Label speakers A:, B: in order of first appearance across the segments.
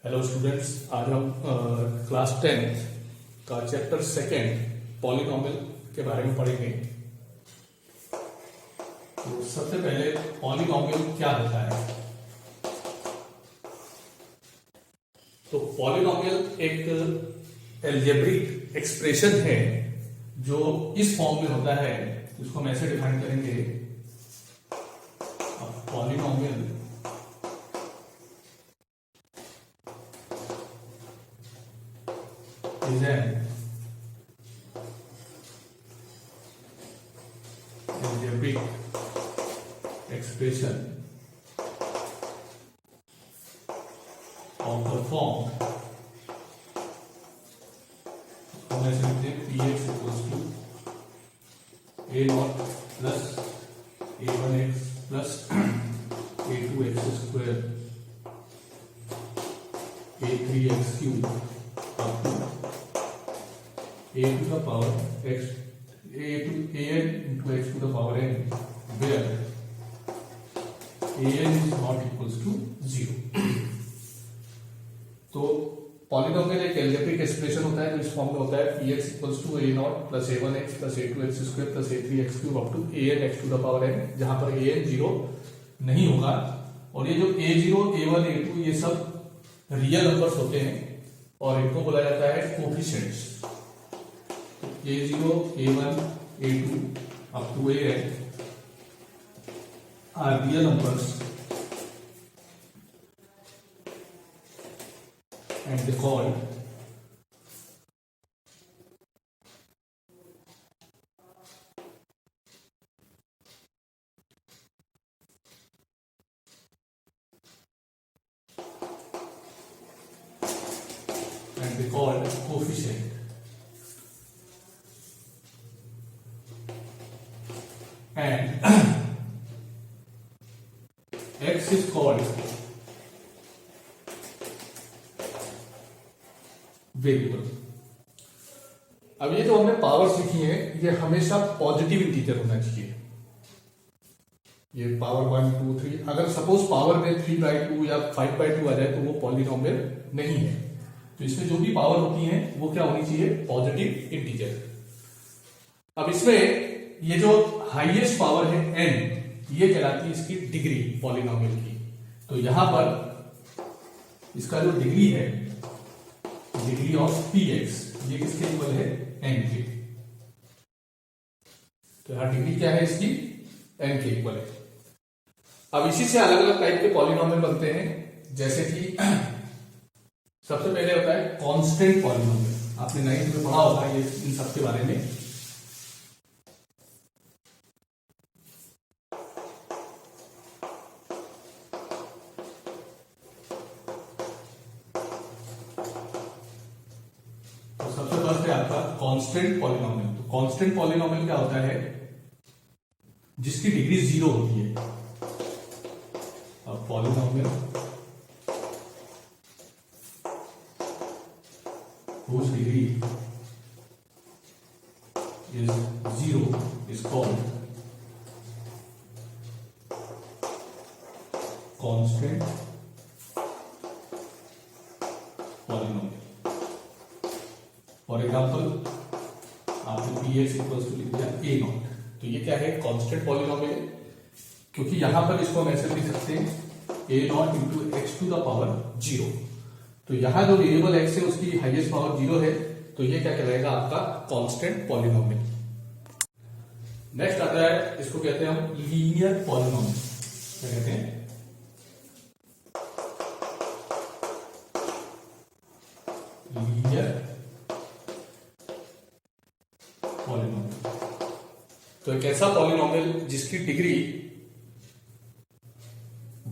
A: Hello students, आज हम class 10 का चैप्टर सेकेंड पॉलिनॉमियल के बारे में पढ़ेंगे। तो सबसे पहले पॉलिनॉमियल क्या होता है? तो पॉलिनॉमियल एक अलजेब्रिक एक्सप्रेशन है जो इस फॉर्म में होता है, जिसको हम ऐसे डिफाइन करेंगे। Polynomial is an algebraic expression of the form हम ऐसे लिखते हैं px equals to a naught plus a1x plus a2x square a3x cube up to a to the power x a to an into x to the power n where an is not equals to 0। तो polynomial एक algebraic expression होता है जो इस form में होता है px equals to a naught plus a1x plus a2x square plus a3x cube up to an x to the power n, जहां पर an 0 नहीं होगा। और ये जो a0 a1 a2 ये सब रियल नंबर्स होते हैं और इनको बोला जाता है coefficients. a0 a1 a2 up to an are real numbers and they called coefficient। And x is called variable. अब ये जो हमने पावर्स लिखी है ये हमेशा पॉजिटिव इंटीजर होना चाहिए। ये पावर 1 2 3, अगर सपोज पावर में 3/2 या 5/2 आ जाए तो वो पॉलिनॉमियल नहीं है। तो इसमें जो भी पावर होती है वो क्या होनी चाहिए? Positive integer. अब इसमें ये जो हाईएस्ट पावर है n, ये कहलाती है इसकी डिग्री पॉलिनॉमियल की। तो यहां पर इसका जो डिग्री है, डिग्री ऑफ px, ये किसके इक्वल है? n के। तो यहां डिग्री क्या है इसकी? n के इक्वल है। अब इसी से अलग अलग टाइप के पॉलिनॉमियल बनते हैं, जैसे कि सबसे पहले होता है कांस्टेंट पॉलिनॉमियल। आपने 9th में पढ़ा होगा ये इन सब के बारे में। Constant polynomial. तो कांस्टेंट पॉलिनॉमियल क्या होता है? जिसकी डिग्री 0 होती है। अब polynomial whose degree is 0 is called constant polynomial। For example आपने px इक्वल्स टू लिख दिया a नॉट, तो ये क्या है? कांस्टेंट पॉलिनॉमियल, क्योंकि यहां पर इसको हम ऐसे लिख सकते हैं a naught into x to the power 0। तो यहां जो वेरिएबल x है उसकी हाईएस्ट पावर 0 है, तो ये क्या कहलाएगा? आपका कांस्टेंट पॉलिनॉमियल। नेक्स्ट आता है, इसको कहते हैं हम लीनियर पॉलिनॉमियल। क्या कहते हैं? Linear polynomial. तो एक ऐसा पॉलिनॉमियल जिसकी डिग्री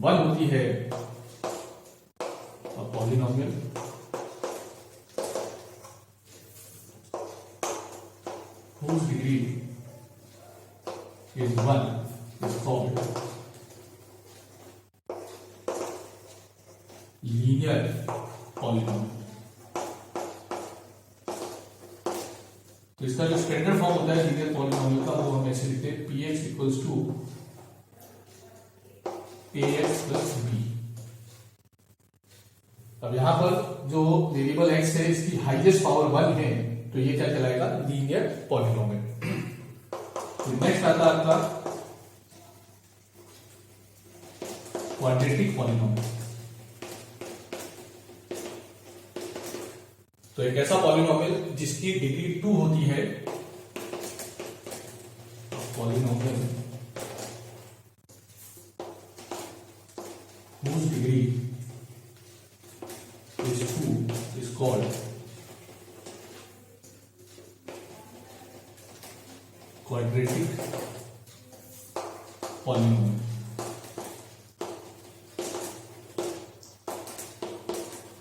A: 1 होती है, polynomial whose degree is 1 is called linear polynomial। तो इसका जो स्टैंडर्ड फॉर्म होता है लीनियर पॉलिनॉमियल का, वो हम ऐसे लिखते हैं px equals to ax plus b। अब यहां पर जो वेरिएबल x है इसकी हाईएस्ट पावर 1 है, तो ये क्या कहलाएगा? Linear polynomial. नेक्स्ट आता है आपका क्वाड्रेटिक पॉलिनोमियल। तो एक ऐसा पॉलिनोमियल जिसकी डिग्री 2 होती है, polynomial whose degree is 2 is called quadratic polynomial।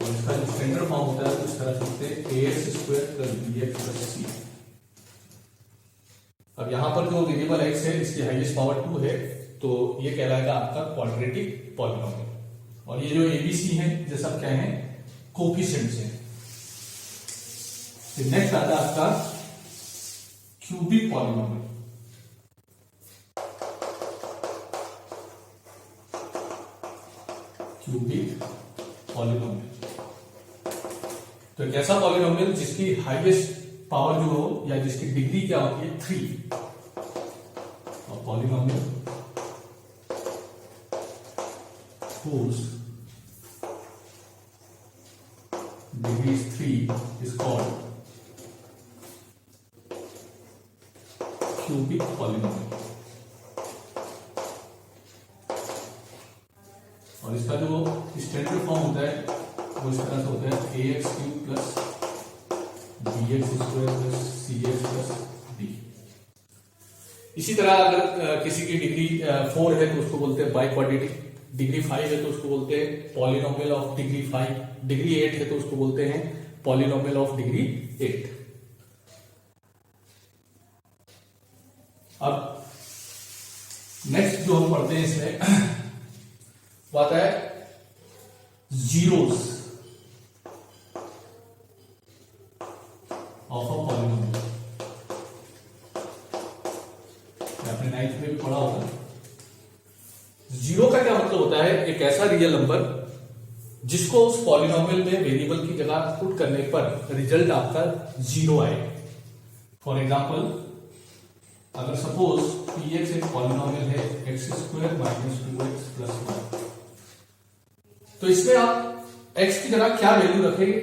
A: और इसका जो स्टैंडर्ड फॉर्म होता है उस तरह से लिखते हैं ax square plus bx plus c। अब यहां पर जो वेरिएबल x है इसकी हाईएस्ट पावर 2 है, तो ये कहलाएगा आपका क्वाड्रेटिक पॉलिनोमियल। और ये जो एबीसी है ये सब क्या है? कोफिशिएंट्स हैं। नेक्स्ट आता है आपका क्यूबिक पॉलिनोमियल। क्यूबिक पॉलिनोमियल तो एक ऐसा पॉलिनोमियल जिसकी हाईएस्ट पावर जो हो या जिसकी डिग्री क्या होती है? 3। और polynomial whose degree is 3 is called cubic polynomial। और इसका जो स्टैंडर्ड फॉर्म होता है वो इस तरह से होता है ax cube plus bx square plus cx plus d। इसी तरह अगर किसी की डिग्री 4 है तो उसको बोलते हैं बाई क्वाड्रेटिक, डिग्री 5 है तो उसको बोलते हैं पॉलिनोमियल ऑफ डिग्री 5, डिग्री 8 है तो उसको बोलते हैं पॉलिनोमियल ऑफ डिग्री 8। अब नेक्स्ट जो हम पढ़ते हैं इसमें वो आता है जीरोस ऑफ अ पॉलिनोमियल। आपने 9th में भी पढ़ा होगा। जीरो का क्या मतलब होता है? एक ऐसा रियल नंबर जिसको उस पॉलिनोमियल में वेरिएबल की जगह पुट करने पर रिजल्ट आपका 0 आए। फॉर एग्जांपल, अगर सपोज px एक पॉलिनोमियल है x square minus 2x plus 1, तो इसमें आप x की जगह क्या वैल्यू रखेंगे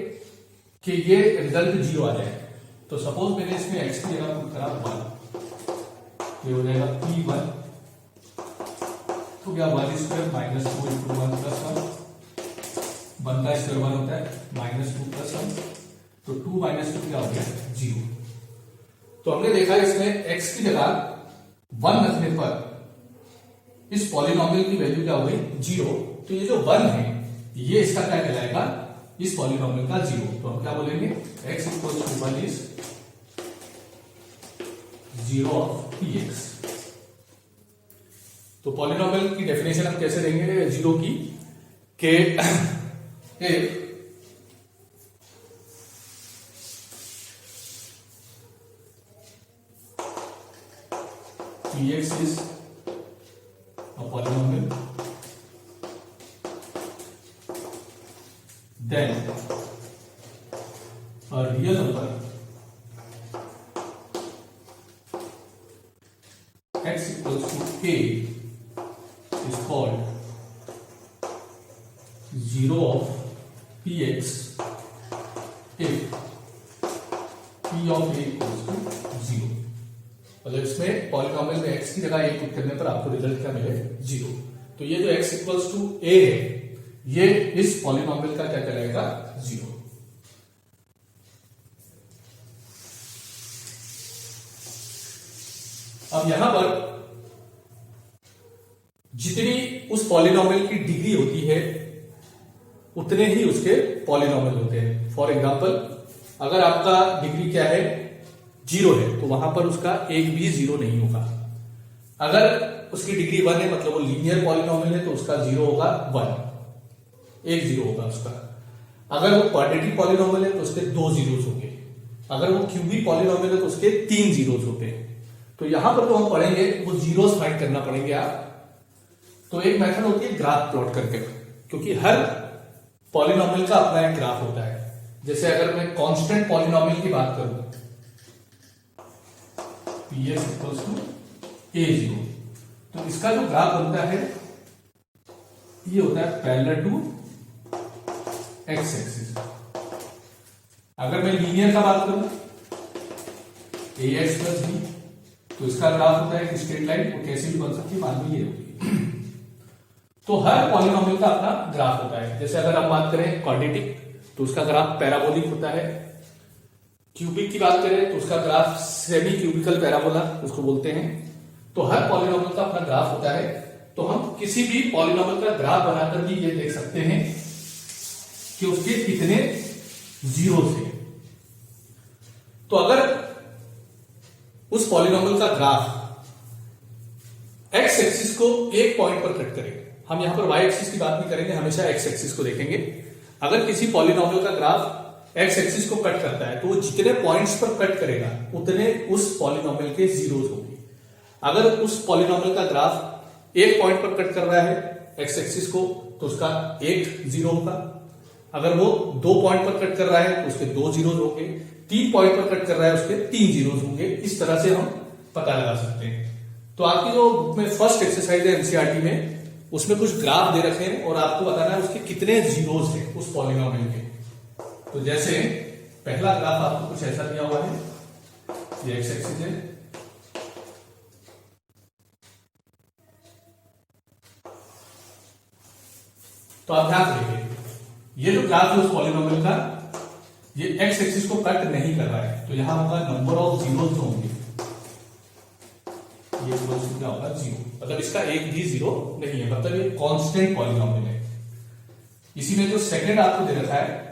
A: कि ये रिजल्ट 0 आ जाए? तो सपोज मैंने इसमें x की जगह पुट करा 1, ये हो जाएगा p1, तो क्या 1 स्क्वायर माइनस 2 इंटू 1 प्लस 1, 1 का स्क्वायर 1 होता है माइनस 2 प्लस 1, तो 2 माइनस 2 क्या हो गया? 0। तो हमने देखा इसमें x की जगह 1 रखने पर इस पॉलिनोमियल की वैल्यू क्या हो गई? 0। तो ये जो 1 है ये इसका क्या कहलाएगा? इस पॉलिनोमियल का 0। तो हम क्या बोलेंगे? x equal to 1 is 0 of px। तो पॉलिनोमियल की डेफिनेशन हम कैसे देंगे 0 की? के if px is a polynomial, then a real number x equals to k is called 0 of px if p of a equals to 0। मतलब इसमें polynomial में x की जगह a पुट करने पर आपको रिजल्ट क्या मिले? 0। तो ये जो x इक्वल्स टू a है ये इस पॉलिनोमियल का क्या कहलाएगा? 0। अब यहां पर जितनी उस पॉलिनोमियल की डिग्री होती है उतने ही उसके पॉलिनोमियल होते हैं। फॉर एग्जांपल, अगर आपका डिग्री क्या है? 0 है, तो वहां पर उसका एक भी 0 नहीं होगा। अगर उसकी डिग्री 1 है मतलब वो लीनियर पॉलिनोमियल है तो उसका 0 होगा 1, एक 0 होगा उसका। अगर वो क्वाड्रेटिक पॉलिनोमियल है तो उसके 2 जीरोस होंगे। अगर वो क्यूबिक पॉलिनोमियल है तो उसके 3 जीरोस होते हैं। तो यहां पर जो हम पढ़ेंगे वो जीरोस फाइंड करना पड़ेंगे आप। तो एक मेथड होती है ग्राफ प्लॉट करके, क्योंकि हर पॉलिनोमियल का अपना एक ग्राफ होता है। जैसे अगर मैं कांस्टेंट पॉलिनोमियल की बात करूं, Px इक्वल्स टू a0, तो इसका जो ग्राफ बनता है ये होता है पैरेलल टू एक्स एक्सिस। अगर मैं लीनियर का बात करूं ax प्लस b, तो इसका ग्राफ होता है एक स्ट्रेट लाइन, वो कैसे भी बन सकती है, मान ली ये होगी। तो हर पॉलिनोमियल का अपना ग्राफ होता है। जैसे अगर हम बात करें क्वाड्रेटिक, तो उसका ग्राफ पैराबोलिक होता है। क्यूबिक की बात करें तो उसका ग्राफ सेमी क्यूबिकल पैराबोला उसको बोलते हैं। तो हर पॉलिनोमियल का अपना ग्राफ होता है। तो हम किसी भी पॉलिनोमियल का ग्राफ बनाकर भी ये देख सकते हैं कि उसके कितने जीरोस हैं। तो अगर उस पॉलिनोमियल का ग्राफ एक्स एक्सिस को एक पॉइंट पर कट करें, हम यहां पर वाई एक्सिस की बात नहीं करेंगे, हमेशा एक्स एक्सिस को देखेंगे। अगर किसी पॉलिनोमियल का ग्राफ एक्स एक्सिस को कट करता है तो वो जितने पॉइंट्स पर कट करेगा उतने उस पॉलिनोमियल के जीरोस होंगे। अगर उस पॉलिनोमियल का ग्राफ एक पॉइंट पर कट कर रहा है एक्स एक्सिस को, तो उसका एक जीरो होगा। अगर वो 2 पॉइंट पर कट कर रहा है तो उसके 2 जीरोस होंगे। 3 पॉइंट पर कट कर रहा है उसके 3 जीरोस होंगे। इस तरह से हम पता लगा सकते हैं। तो आपकी जो बुक में फर्स्ट एक्सरसाइज है एनसीईआरटी में, उसमें कुछ ग्राफ दे रखे हैं और आपको बताना है उसके कितने जीरोस हैं उस पॉलिनोमियल के। तो जैसे पहला ग्राफ आपको कुछ ऐसा दिया हुआ है, ये एक्स एक्सिस है, तो आप ध्यान रखिए ये जो ग्राफ है उस पॉलिनोमियल का, ये एक्स एक्सिस को कट नहीं कर रहा है, तो यहां होगा नंबर ऑफ जीरोस जो होंगे ये क्या होगा, जीरो। मतलब इसका एक भी जीरो नहीं है, मतलब ये कांस्टेंट पॉलिनोमियल है। इसी में जो सेकंड आपको दे रखा है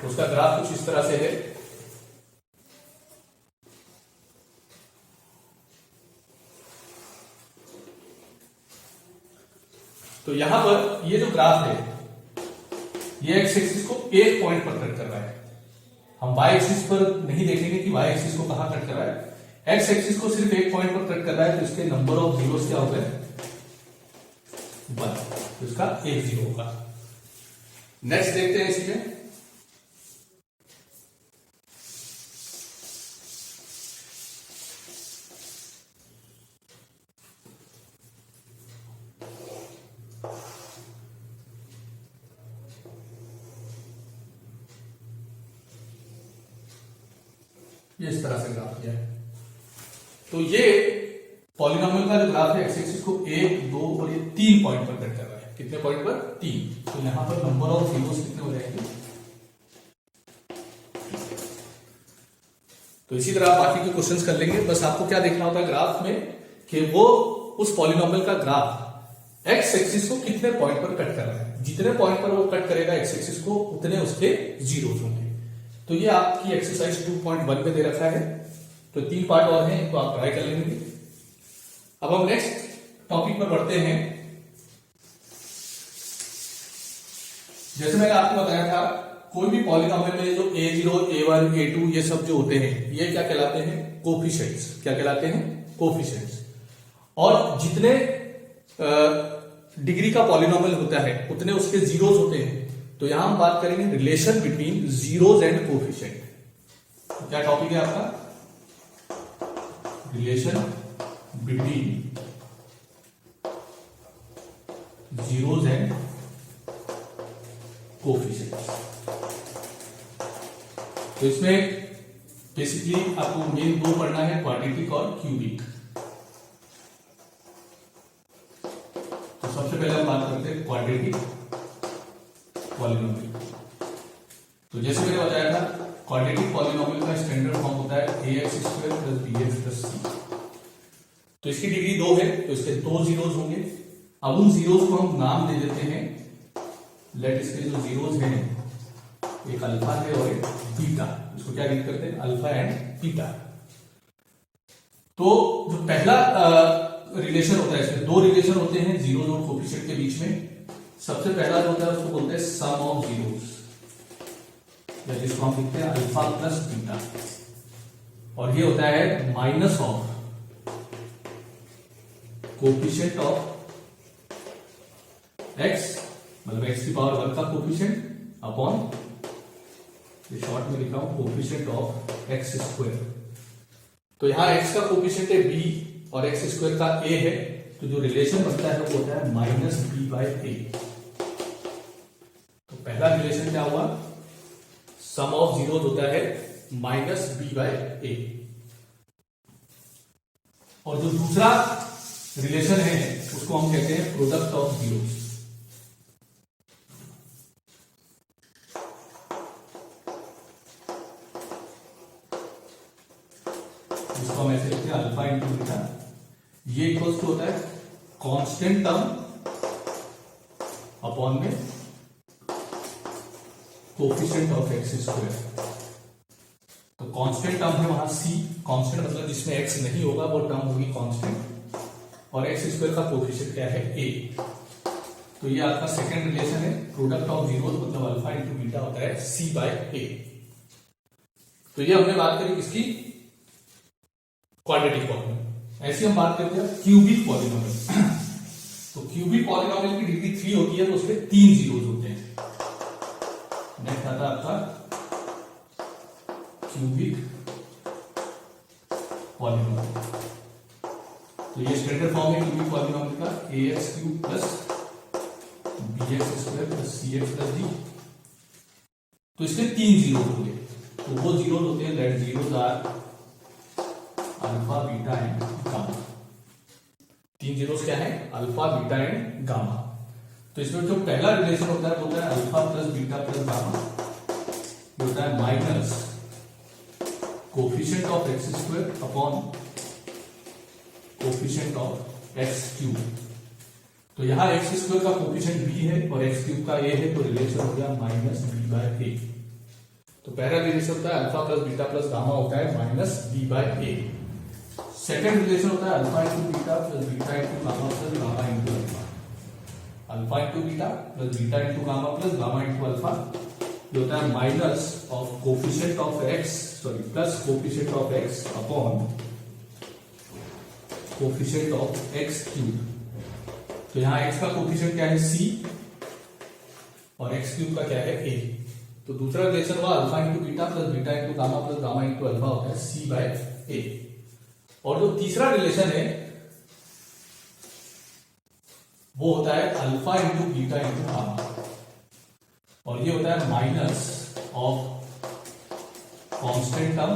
A: उसका ग्राफ कुछ इस तरह से है। तो यहां पर ये जो ग्राफ है ये एक्स एक्सिस को एक पॉइंट पर कट कर रहा है। हम वाई एक्सिस पर नहीं देखेंगे कि वाई एक्सिस को कहां कट कर रहा है, एक्स एक्सिस को सिर्फ एक पॉइंट पर कट कर रहा है। तो इसके नंबर ऑफ जीरोस क्या हो गए, 1, तो इसका एक जीरो होगा। नेक्स्ट देखते हैं इसमें, ये इस तरह से ग्राफ किया है। तो ये पॉलिनोमियल का जो ग्राफ है एक्स एक्सिस को 1, 2 और ये 3 पॉइंट पर कट कर रहा है। कितने पॉइंट पर, 3। तो यहां पर नंबर ऑफ जीरोस कितने हो जाएंगे। तो इसी तरह बाकी के क्वेश्चंस कर लेंगे। बस आपको क्या देखना होता है ग्राफ में कि वो उस पॉलिनोमियल का ग्राफ एक्स एक्सिस को कितने पॉइंट पर कट कर रहा है। जितने पॉइंट पर वो कट करेगा एक्स एक्सिस को उतने उसके जीरोस होंगे। तो ये आपकी एक्सरसाइज 2.1 में दे रखा है। तो 3 पार्ट और हैं, तो आप ट्राई कर लेंगे। अब हम नेक्स्ट टॉपिक पर बढ़ते हैं। जैसे मैंने आपको बताया था, कोई भी पॉलिनोमियल में जो a0, a1, a2 ये सब जो होते हैं ये क्या कहलाते हैं, कोफिशिएंट्स। क्या कहलाते हैं, कोफिशिएंट्स। और जितने डिग्री का पॉलिनोमियल होता है उतने उसके जीरोस होते हैं। तो यहां हम बात करेंगे relation between zeros and coefficient. क्या टॉपिक है आपका, relation between zeros and coefficient. तो इसमें बेसिकली आपको मेन 2 पढ़ना है, क्वाड्रेटिक और क्यूबिक। तो सबसे पहले हम बात करते हैं क्वाड्रेटिक पॉलिनोमियल। तो जैसे मैंने बताया था, क्वाड्रेटिक पॉलिनोमियल का स्टैंडर्ड फॉर्म होता है ax² + bx + c। तो इसकी डिग्री 2 है, तो इसके 2 जीरोस होंगे। अब उन जीरोस को हम नाम दे देते हैं। लेट इसके जो जीरोस हैं, एक अल्फा है और एक बीटा। इसको क्या लिख करते हैं, अल्फा एंड बीटा। तो जो पहला रिलेशन होता है, इसमें 2 रिलेशन होते हैं जीरोस और कोफिशिएंट के बीच में। सबसे पहला जो होता है उसको बोलते हैं सम ऑफ जीरोस, या जिसको हम लिखते हैं अल्फा प्लस बीटा। और ये होता है minus of coefficient of x मतलब x की पावर 1 का कोफिशिएंट अपॉन, ये शॉर्ट में लिखा हूं, कोफिशिएंट ऑफ एक्स स्क्वायर। तो यहां x का कोफिशिएंट है b और एक्स स्क्वायर का a है, तो जो रिलेशन बनता है वो होता है माइनस बी बाई ए। तो पहला रिलेशन क्या हुआ, सम ऑफ जीरो होता है माइनस बी बाई ए, और जो दूसरा रिलेशन है उसको हम कहते हैं प्रोडक्ट ऑफ जीरो। जिसको हम ऐसे लिखते हैं अल्फा इंटू बीटा, ये इक्वल्स टू होता है कांस्टेंट टर्म अपॉन में कोफिशिएंट ऑफ एक्स स्क्वायर। तो कांस्टेंट टर्म है वहां c, कांस्टेंट मतलब जिसमें x नहीं होगा वो टर्म होगी कांस्टेंट, और एक्स स्क्वायर का कोफिशिएंट क्या है a। तो ये आपका सेकंड रिलेशन है, प्रोडक्ट ऑफ जीरो मतलब अल्फा इंटू बीटा होता है c बाय a। तो ये हमने बात करी किसकी, क्वाड्रेटिक पॉलिनोमियल। ऐसी हम बात करते हैं क्यूबिक पॉलिनोमियल। तो क्यूबिक पॉलिनोमियल की डिग्री 3 होती है, तो उसमें 3 जीरोस होते हैं। नेक्स्ट आता है आपका क्यूबिक पॉलिनोमियल। तो ये स्टैंडर्ड फॉर्म है क्यूबिक पॉलिनोमियल का, ax cube plus bx square plus cx plus d। तो इसके 3 जीरो होंगे, तो वो जीरो होते हैं that zeros are alpha beta and gamma. 3 zeros क्या है, अल्फा बीटा एंड गामा। तो इसमें जो पहला रिलेशन होता है वो होता है alpha plus beta plus gamma, ये होता है minus coefficient of x square upon coefficient of x cube. तो यहां एक्स स्क्वायर का कोफिशिएंट b है और एक्स क्यूब का a है, तो रिलेशन हो गया माइनस b बाय a। तो पहला रिलेशन होता है alpha plus beta plus gamma होता है minus b by a। Second relation होता है alpha into beta plus beta into gamma plus gamma into alpha. Alpha into beta plus beta into gamma plus gamma into alpha, ये होता है minus of coefficient of x, sorry plus coefficient of x upon coefficient of x cube. तो यहां x का coefficient क्या है c और x cube का क्या है a। तो दूसरा रिलेशन हुआ alpha into beta plus beta into gamma plus gamma into alpha होता है c बाय a। और जो तीसरा रिलेशन है वो होता है alpha into beta into gamma, और ये होता है minus of constant term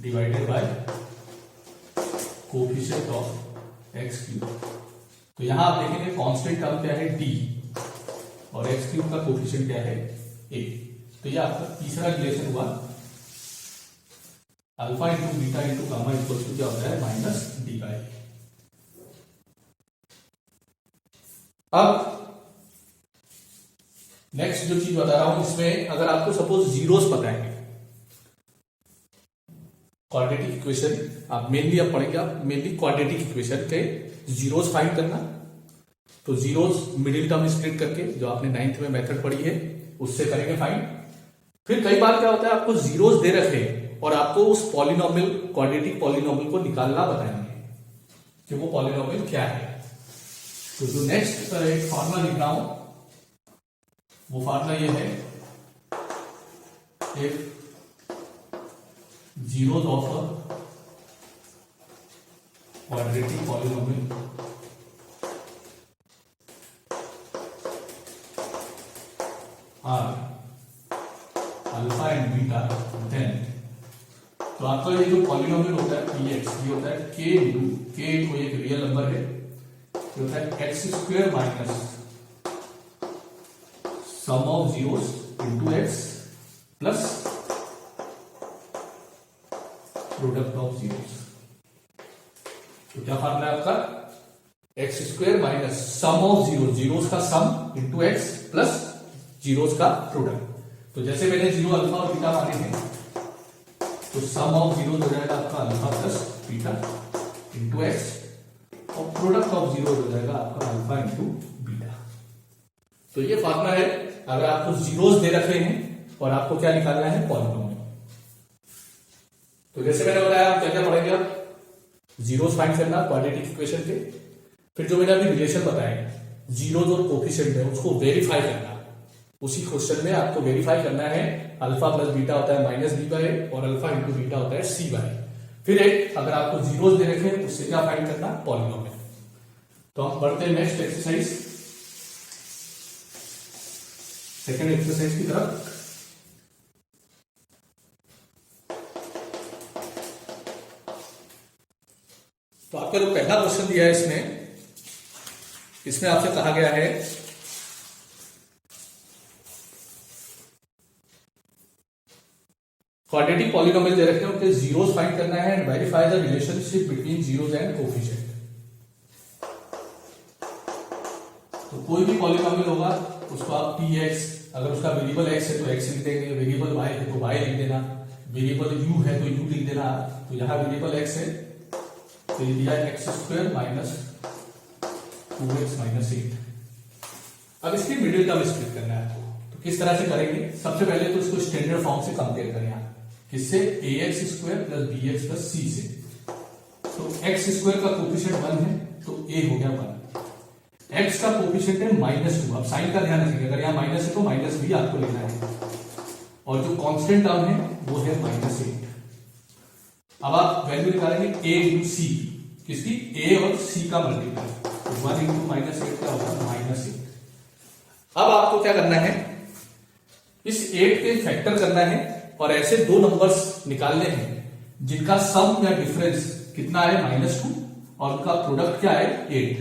A: divided by coefficient of x cube. तो यहां आप देखेंगे कांस्टेंट टर्म क्या है d और एक्स क्यूब का कोफिशिएंट क्या है a। तो ये आपका तीसरा रिलेशन हुआ alpha into beta into gamma equal to क्या होता है माइनस डी बाई। अब नेक्स्ट जो चीज बता रहा हूं, इसमें अगर आपको सपोज जीरोस पता है, क्वाड्रेटिक इक्वेशन आप मेनली अब पढ़ेंगे, आप मेनली क्वाड्रेटिक इक्वेशन के जीरोस फाइंड करना। तो जीरोस मिडिल टर्म स्प्लिट करके, जो आपने 9th में मेथड पढ़ी है उससे करेंगे फाइंड। फिर कई बार क्या होता है, आपको जीरोस दे रखे और आपको उस पॉलिनोमियल, क्वाड्रेटिक पॉलिनोमियल को निकालना बताएंगे कि वो पॉलिनोमियल क्या है। तो जो नेक्स्ट एक फॉर्मूला लिख रहा हूं वो फार्मूला ये है, if zeros of a quadratic polynomial are alpha and beta, then तो आपका ये जो पॉलिनोमियल होता है px, ये होता है k इंटू, k कोई एक रियल नंबर है, ये होता है x square minus sum of zeros into x plus product of zeros. तो क्या फार्मूला है आपका, x square minus sum of zero, zeros का सम इंटू एक्स प्लस जीरोस का प्रोडक्ट। तो जैसे मैंने जीरो अल्फा और बीटा माने थे, तो सम ऑफ जीरो हो जाएगा आपका alpha plus beta into x, और प्रोडक्ट ऑफ जीरो हो जाएगा आपका अल्फा इंटू बीटा। तो ये फार्मूला है अगर आपको जीरोस दे रखे हैं और आपको क्या निकालना है, पॉलिनोमियल। तो जैसे मैंने बताया आप क्या क्या पढ़ेंगे, आप जीरोस फाइंड करना क्वाड्रेटिक इक्वेशन के। फिर जो मैंने अभी रिलेशन बताया जीरोज और कोफिशिएंट है उसको वेरीफाई करना। उसी क्वेश्चन में आपको वेरीफाई करना है अल्फा प्लस बीटा होता है माइनस बी बाई और अल्फा इंटू बीटा होता है सी बाई। फिर एक अगर आपको जीरोज दे रखे हैं उससे क्या फाइंड करना, पॉलिनोमियल। तो हम बढ़ते हैं नेक्स्ट एक्सरसाइज, सेकेंड एक्सरसाइज की तरफ। तो आपका जो पहला क्वेश्चन दिया है इसमें आपसे कहा गया है क्वाड्रेटिक पॉलिनोमियल दे रखे हैं, उनके जीरोस फाइंड करना है and verify the relationship between zeros and coefficient. तो कोई भी पॉलिनोमियल होगा उसको आप px, अगर उसका वेरिएबल x है तो x लिख देंगे, वेरिएबल y है तो y लिख देना, वेरिएबल u है तो u लिख देना। तो यहां वेरिएबल x है तो ये दिया x square minus 2x minus 8। अब इसकी मिडिल टर्म स्प्लिट करना है आपको। तो किस तरह से करेंगे, सबसे पहले तो इसको स्टैंडर्ड फॉर्म से कंपेयर करें आप, किससे, ax square plus bx plus c से। तो x स्क्वायर का कोफिशिएंट 1 है तो a हो गया 1, x का कोफिशिएंट है -2। अब साइन का ध्यान रखिए, अगर यहाँ माइनस है तो माइनस भी आपको लिखना है, और जो कांस्टेंट टर्म है वो है -8। अब आप वैल्यू निकालेंगे a इंटू सी, किसकी, a और c का मल्टीप्लाई, तो 1 इंटू -8 क्या होगा, -8। अब आपको क्या करना है, इस 8 के फैक्टर करना है और ऐसे दो नंबर्स निकालने हैं जिनका सम या डिफरेंस कितना है -2 और उनका प्रोडक्ट क्या है 8।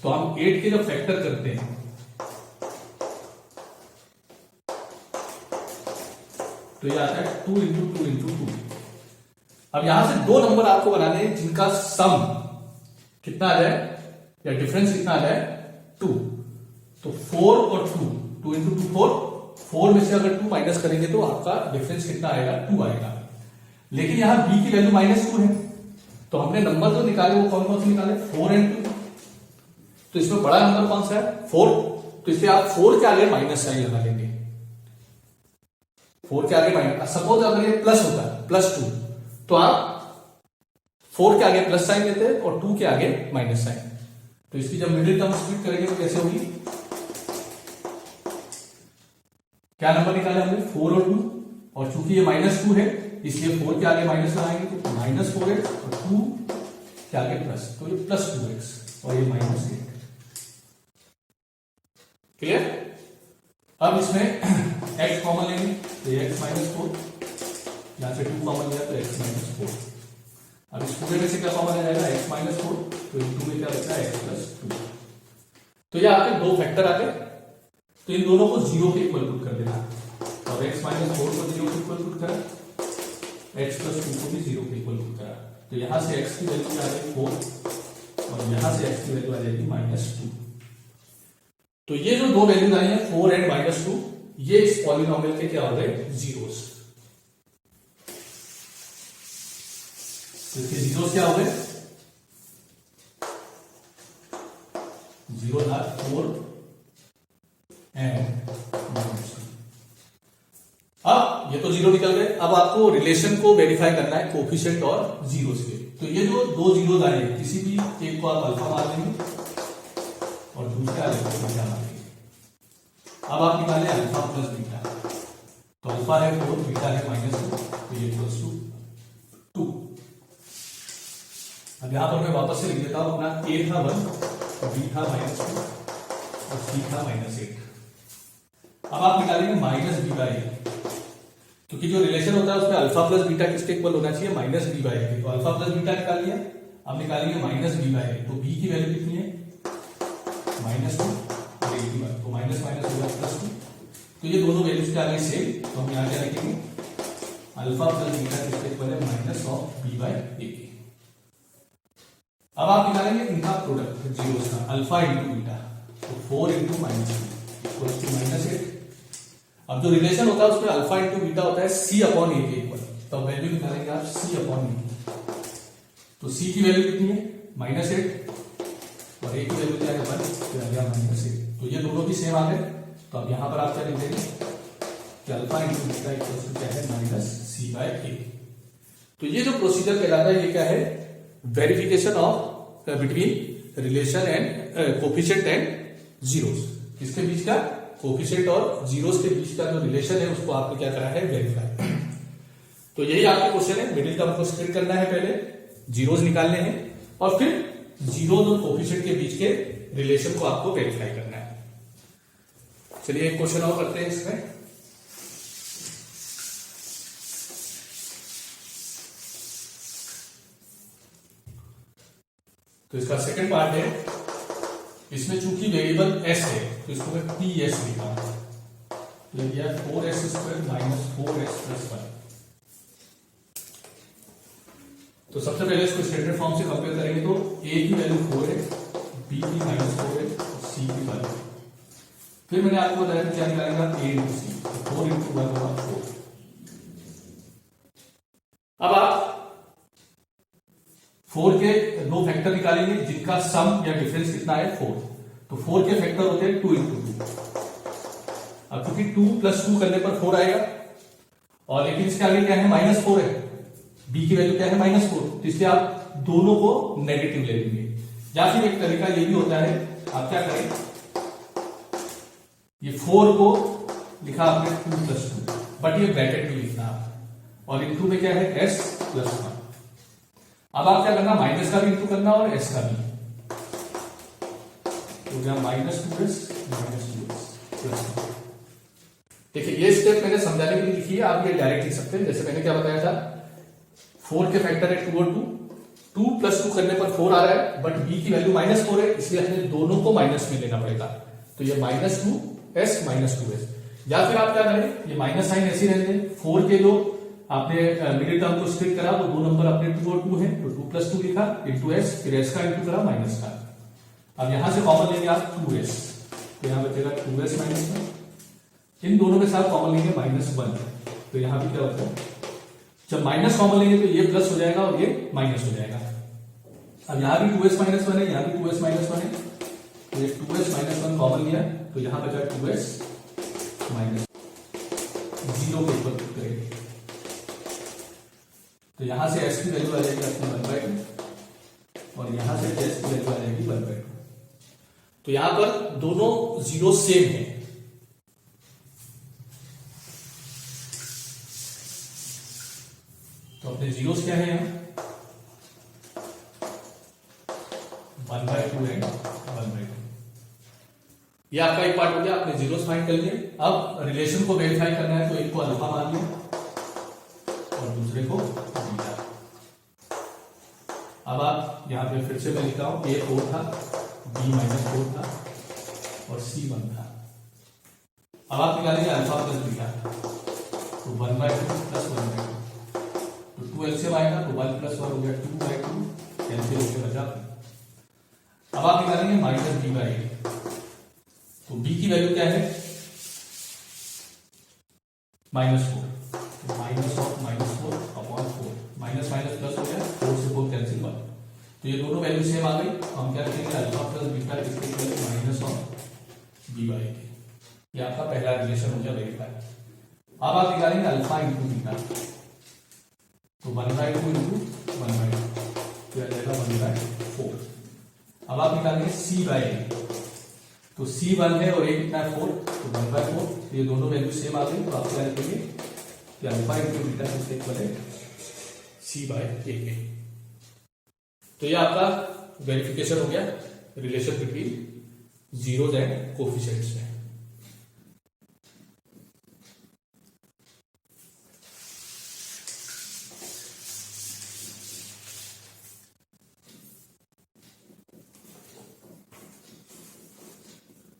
A: तो हम 8 के जब फैक्टर करते हैं तो ये आता है 2 इंटू 2 इंटू 2। अब यहां से दो नंबर आपको बनाने हैं जिनका सम कितना आ जाए या डिफरेंस कितना आ जाए 2। तो 4 और 2 इंटू 2 4 में से अगर 2 माइनस करेंगे तो आपका डिफरेंस कितना आएगा, 2 आएगा। लेकिन यहां b की वैल्यू -2 है तो हमने नंबर जो निकाले वो कौन कौन से निकाले, 4 एंड 2। तो इसमें बड़ा नंबर कौन सा है, 4। तो इसलिए आप 4 के आगे माइनस साइन लगा लेंगे, 4 के आगे माइनस। सपोज अगर ये प्लस होता है +2 तो आप 4 के आगे प्लस साइन लेते हैं और 2 के आगे माइनस साइन। तो इसकी जब मिडिल टर्म स्प्लिट करेंगे तो कैसे होगी, क्या नंबर निकाले हमने, 4 और 2, और चूंकि ये -2 है इसलिए 4 के आगे माइनस लगाएंगे तो -4x और 2 के आगे प्लस, तो ये +2x और ये -8। क्लियर। अब इसमें x कॉमन लेंगे तो x -4, यहां से 2 कॉमन लिया तो x -4। अब इस पूरे में से क्या कॉमन आ जाएगा, x -4, तो 2 में क्या बचा है x +2। तो ये आपके दो फैक्टर आ गए, तो इन दोनों को 0 के इक्वल पुट कर देना, और x -4 को 0 के इक्वल पुट करा, x +2 को भी 0 के इक्वल पुट करा। तो यहां से x की वैल्यू आ जाएगी 4 और यहां से x की वैल्यू आ जाएगी -2। तो ये जो दो वैल्यूज आई हैं 4 एंड -2, ये इस पॉलिनोमियल के क्या हो गए, जीरोस। इसके जीरोस क्या हो गए, 0 था 4 एंड -2। अब ये तो 0 निकल गए। अब आपको रिलेशन को वेरीफाई करना है कोफिशिएंट और जीरोस के। तो ये जो दो जीरोस आए किसी भी एक को आप अल्फा मान लेंगे और दूसरा बीटा मान लेंगे। अब आप निकालें अल्फा प्लस बीटा, तो अल्फा है 4, बीटा है -2, तो ये +2। अब यहां पर मैं वापस से लिख देता हूं, अपना a था 1, b था -2 और c था -8। अब आप निकालेंगे -b/a, क्योंकि जो रिलेशन होता है उसमें अल्फा प्लस बीटा किसके इक्वल होना चाहिए, -b/a। तो अल्फा प्लस बीटा निकाल लिया। अब निकालेंगे -b/a, तो b की वैल्यू कितनी है, -2 और a की वैल्यू, तो माइनस माइनस हो गया +2। तो ये दोनों वैल्यूज क्या आ गई सेम, तो हम यहां क्या लिखेंगे, अल्फा प्लस बीटा किसके इक्वल है, -b/a। अब आप निकालेंगे इनका प्रोडक्ट जीरोस का, अल्फा इंटू बीटा, तो 4 इंटू -2 -8। अब जो रिलेशन होता है उसमें अल्फा इंटू बीटा होता है c/a के इक्वल, तो वैल्यू निकालेंगे आप c/a। तो c की वैल्यू कितनी है, -8 और a की वैल्यू क्या है 1, तो आ गया -8। तो ये दोनों भी सेम आ गए। तो अब यहां पर आप क्या लिख देंगे कि अल्फा इंटू बीटा इक्वल क्या है, -c/a। तो ये जो प्रोसीजर कहलाता है ये क्या है, verification of between relation and coefficient and zeros, किसके बीच का, कोफिशिएंट और जीरोस के बीच का जो रिलेशन है उसको आपने क्या करा है, वेरीफाई। तो यही आपका क्वेश्चन है, मिडिल टर्म को स्प्लिट करना है, पहले जीरोस निकालने हैं और फिर जीरोस और कोफिशिएंट के बीच के रिलेशन को आपको वेरीफाई करना है। चलिए एक क्वेश्चन और करते हैं इसमें। तो इसका सेकंड पार्ट है, इसमें चूंकि वेरिएबल s है तो इसको मैं पी एस लिखा हूं, तो यह 4s² माइनस 4s प्लस 1। तो सबसे पहले इसको स्टैंडर्ड फॉर्म से कंपेयर करेंगे तो a की वैल्यू 4 है, b की -4 है, c की 1 है। फिर मैंने आपको बताया क्या निकालेगा, a इंटू सी, 4 इंटू 1 होगा 4। अब आप 4 के दो फैक्टर निकालेंगे जिनका सम या डिफरेंस कितना है, 4। तो 4 के फैक्टर होते हैं 2 इंटू 2। अब क्योंकि 2 प्लस 2 करने पर 4 आएगा और लेकिन इसके आगे क्या है, -4 है, b की वैल्यू क्या है, -4, तो इसलिए आप दोनों को नेगेटिव ले लेंगे। या फिर एक तरीका ये भी होता है, आप क्या करें, ये 4 को लिखा आपने 2 प्लस 2, बट ये ब्रैकेट में लिखना और इंटू में क्या है, s प्लस 1। अब आप क्या करना, माइनस का भी इंटू करना और s का भी, तो क्या -2s प्लस 1। देखिए ये स्टेप मैंने समझाने के लिए लिखी है, आप ये डायरेक्ट लिख सकते हैं। जैसे मैंने क्या बताया था, 4 के फैक्टर है 2 और 2 प्लस 2 करने पर 4 आ रहा है, बट b की वैल्यू -4 है, इसलिए हमें दोनों को माइनस में लेना पड़ेगा। तो ये -2s -2s, या फिर आप क्या करें, ये माइनस साइन ऐसे रहने दें। 4 के जो आपने मिडिल टर्म को स्प्लिट करा, वो दो नंबर अपने 2 और 2 है, तो 2 प्लस 2 लिखा इंटू s, फिर s का इंटू करा माइनस का। अब यहां से कॉमन लेंगे आप 2s, तो यहां बचेगा 2s माइनस 1। इन दोनों के साथ कॉमन लेंगे -1, तो यहां भी क्या होता है, जब माइनस कॉमन लेंगे तो ये प्लस हो जाएगा और ये माइनस हो जाएगा। अब यहां भी 2s माइनस 1 है, यहां भी 2s माइनस 1 है, तो ये 2s माइनस 1 कॉमन लिया, तो यहां बचा 2s माइनस 0 के ऊपर करेंगे, तो यहां से s की वैल्यू आ जाएगी अपनी 1/2 और यहां से s की वैल्यू आ जाएगी 1/2। तो यहां पर दोनों जीरो सेम है, तो अपने जीरोस क्या है, यहां 1/2 एंड 1/2। ये आपका एक पार्ट हो गया, आपने जीरोस फाइंड कर लिए। अब रिलेशन को वेरीफाई करना है, तो एक को अल्फा मान लिया और दूसरे को बीटा। अब आप यहां पे फिर से मैं लिखता हूं, a 4 था, b -4 था और c 1 था। अब आप निकालेंगे अल्फा प्लस बीटा, तो 1/2 प्लस 1/2, तो 2 एलसीएम आएगा, तो 1 प्लस 1 हो गया 2/2, कैंसिल होकर बचा। अब आप निकालेंगे -b/a, तो b की वैल्यू क्या है, -4, minus of -4 upon 4, minus minus plus हो गया, 4 से 4 कैंसिल 1, तो ये दोनों वैल्यू सेम आ गई। हम क्या लिखेंगे, अल्फा प्लस बीटा इसके इक्वल माइनस ऑफ b/a। ये आपका पहला रिलेशन हो गया वेरीफाई। अब आप निकालेंगे अल्फा इंटू बीटा, तो 1/2 इंटू 1/2, तो यह जाएगा 1/4। अब आप निकालेंगे c/a, तो c 1 है और a कितना है 4, तो 1/4, ये दोनों वैल्यू सेम आ गई। तो आप क्या लिखेंगे कि अल्फा इंटू बीटा किसके इक्वल है, c/a। तो ये आपका वेरिफिकेशन हो गया relation between zeros and coefficients में।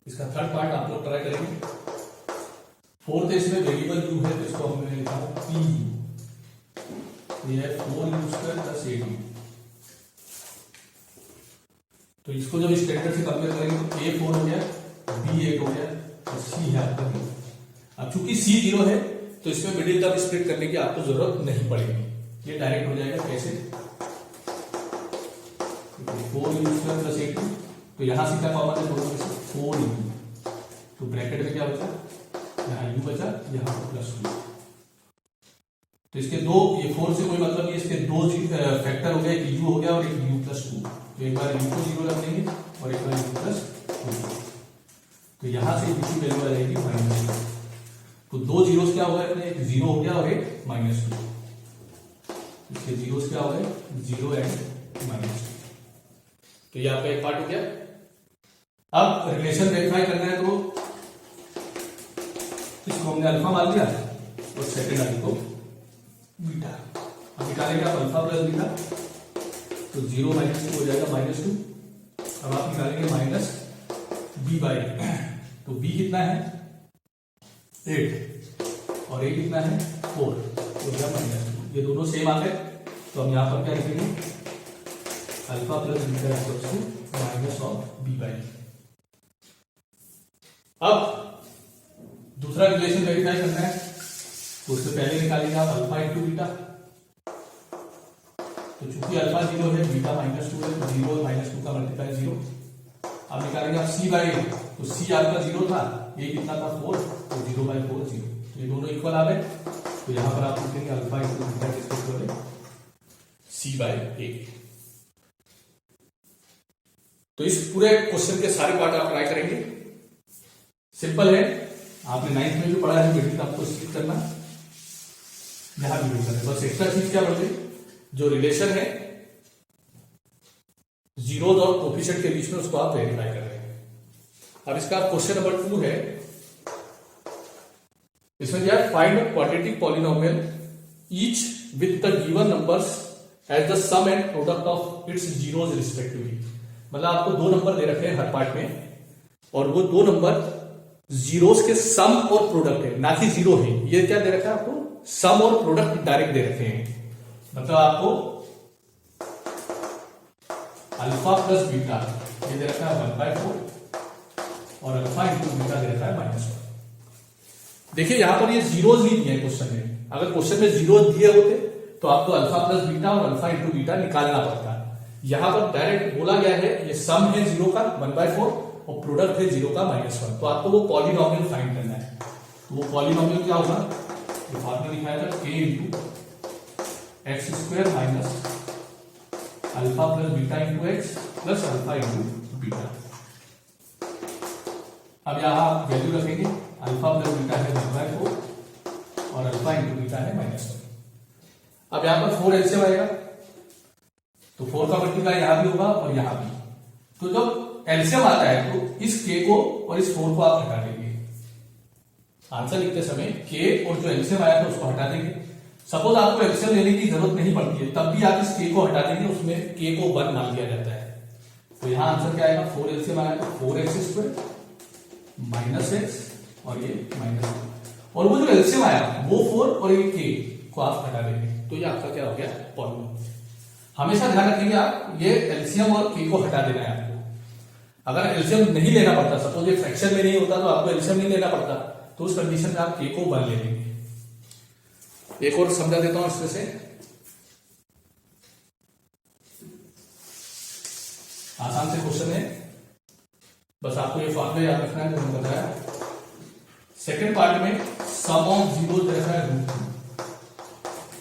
A: इसका थर्ड पार्ट आप लोग ट्राई करेंगे। फोर्थ इसमें वेरिएबल u है, तो इसको हमने लिखा है पी यू, ये 4u² + 8u। तो इसको जब स्टैंडर्ड से कंपेयर करेंगे तो a 4 हो गया, b 8 हो गया और c है आपका 2। अब चूंकि c 0 है तो इसमें मिडिल टर्म स्प्लिट करने की आपको जरूरत नहीं पड़ेगी, ये डायरेक्ट हो जाएगा। कैसे, 4u² + 8u, तो यहां से क्या कॉमन है, दोनों में से 4u, तो ब्रैकेट में क्या बचा, यहाँ u बचा, यहाँ +2। तो इसके दो, ये 4 से कोई मतलब नहीं, इसके दो फैक्टर हो गए, एक u हो गया और एक u + 2। तो एक बार u को 0 रख देंगे और एक बार u + 2। तो यहां से इसकी वैल्यू आ जाएगी -2। तो दो जीरोस क्या हो गए अपने, एक 0 हो गया और एक -2। इसके जीरोस क्या हो गए, 0 एंड -2। तो ये आपका एक पार्ट हो गया। अब रिलेशन वेरीफाई करना है तो इसको हमने अल्फा मान लिया और सेकेंड वाली को बीटा। अब निकालेंगे आप अल्फा प्लस बीटा, तो 0 -2 हो जाएगा -2। अब आप निकालेंगे माइनस b बाई, तो b कितना है 8 और a कितना है 4, तो यह -2। ये दोनों सेम आ गए, तो हम यहां पर क्या लिखेंगे, alpha plus beta equals to minus of b by. अब दूसरा रिलेशन वेरीफाई करना है, तो उससे पहले निकालेंगे आप अल्फा इंटू बीटा। तो चूंकि अल्फा 0 है, बीटा -2 है, तो 0 और -2 का मल्टीप्लाई 0। अब निकालेंगे आप c बाई, तो c आपका 0 था, ये कितना था 4, तो 0/4 0। तो ये दोनों इक्वल आ गए, तो यहां पर आप लिखेंगे अल्फा इंटू बीटा किसको इक्वल है, c/a। तो इस पूरे क्वेश्चन के सारे पार्ट आप ट्राई करेंगे, सिंपल है। आपने 9th में जो पढ़ा है बेसिक आपको स्किप करना, यहां भी नहीं करना। बस एक्स्ट्रा चीज क्या बढ़ गई, जो रिलेशन है जीरोस और कोफिशिएंट के बीच में, उसको आप वेरीफाई कर रहे हैं। अब इसका क्वेश्चन नंबर 2 है, इसमें क्या है, find a quadratic polynomial each with the given numbers as the sum and product of its zeros respectively. मतलब आपको दो नंबर दे रखे हैं हर पार्ट में, और वो दो नंबर जीरोस के सम और प्रोडक्ट है, ना कि जीरो है। ये क्या दे रखा है आपको, सम और प्रोडक्ट डायरेक्ट दे रखे हैं। मतलब आपको अल्फा प्लस बीटा ये दे रखा है 1/4 और अल्फा इंटू बीटा दे रखा है -1। देखिए यहां पर ये जीरोस नहीं दिए क्वेश्चन में। अगर क्वेश्चन में जीरोस दिए होते तो आपको अल्फा प्लस बीटा और अल्फा इंटू बीटा निकालना पड़ता। यहां पर डायरेक्ट बोला गया है ये सम है 0 का 1/4 और प्रोडक्ट है 0 का -1। तो आपको वो पॉलिनोमियल फाइंड करना है। तो वो पॉलिनोमियल क्या होगा, ये फॉर्मूला लिखाया था k into x square minus alpha plus beta into x plus alpha into beta. अब यहां आप वैल्यू रखेंगे, अल्फा प्लस बीटा है 1/4 और अल्फा इंटू बीटा है -1। अब यहां पर 4 एलसीएम आएगा, तो 4 का मल्टीप्लाई यहां भी होगा और यहां भी। तो जब एलसीएम आता है तो इस k को और इस 4 को आप हटा देंगे। आंसर लिखते समय k और जो एलसीएम आया था उसको हटा देंगे। सपोज आपको एलसीएम लेने की जरूरत नहीं पड़ती है, तब भी आप इस k को हटा देंगे, उसमें k को 1 मान लिया जाता है। तो यहां आंसर क्या आएगा, 4 एलसीएम आया तो 4x² माइनस एक्स और ये -2, और वो जो एलसीएम आया वो 4 और ये k को आप हटा देंगे। तो ये आपका क्या हो गया, पॉलिनोमियल। हमेशा ध्यान रखिएगा आप, ये एलसीएम और k को हटा देना है आपको। अगर एलसीएम नहीं लेना पड़ता, सपोज ये फ्रैक्शन में नहीं होता तो आपको एलसीएम नहीं लेना पड़ता, तो उस कंडीशन में आप k को 1 ले लेंगे। एक और समझा देता हूं इसमें से, आसान से क्वेश्चन है, बस आपको ये फॉर्मूला याद रखना है जो मैंने बताया। सेकंड पार्ट में सम ऑफ जीरो दे रखा है √2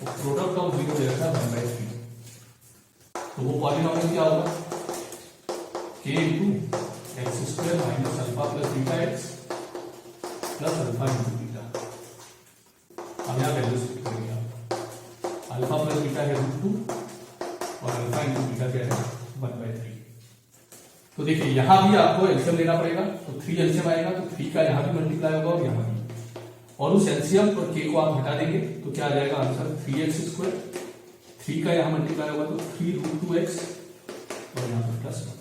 A: और प्रोडक्ट ऑफ जीरो दे रखा है 1/3। तो वो पॉलिनोमियल क्या होगा, k into x square minus alpha plus beta x plus alpha into beta. अब यहां वैल्यूज लिख देंगे आप, अल्फा प्लस बीटा है √2 और अल्फा इंटू बीटा क्या है 1/3। तो देखिए यहां भी आपको एलसीएम लेना पड़ेगा, तो 3 एलसीएम आएगा तो 3 का यहां भी मल्टीप्लाई होगा और यहां भी, और उस एलसीएम और k को आप हटा देंगे तो क्या आ जाएगा आंसर 3x²। 3 का यहां मल्टीप्लाई होगा तो 3√2x और यहां पर +1।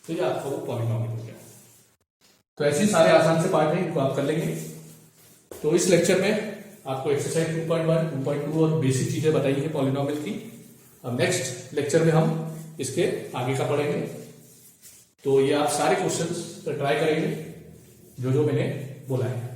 A: तो ये आपका वो पॉलिनोमियल हो गया। तो ऐसे सारे आसान से पार्ट है, इनको आप कर लेंगे। तो इस लेक्चर में आपको एक्सरसाइज 2.1, 2.2 और बेसिक चीजें बताई है पॉलिनोमियल की। अब नेक्स्ट लेक्चर में हम इसके आगे का पढ़ेंगे। तो ये आप सारे क्वेश्चंस ट्राई करेंगे जो जो मैंने बोला है।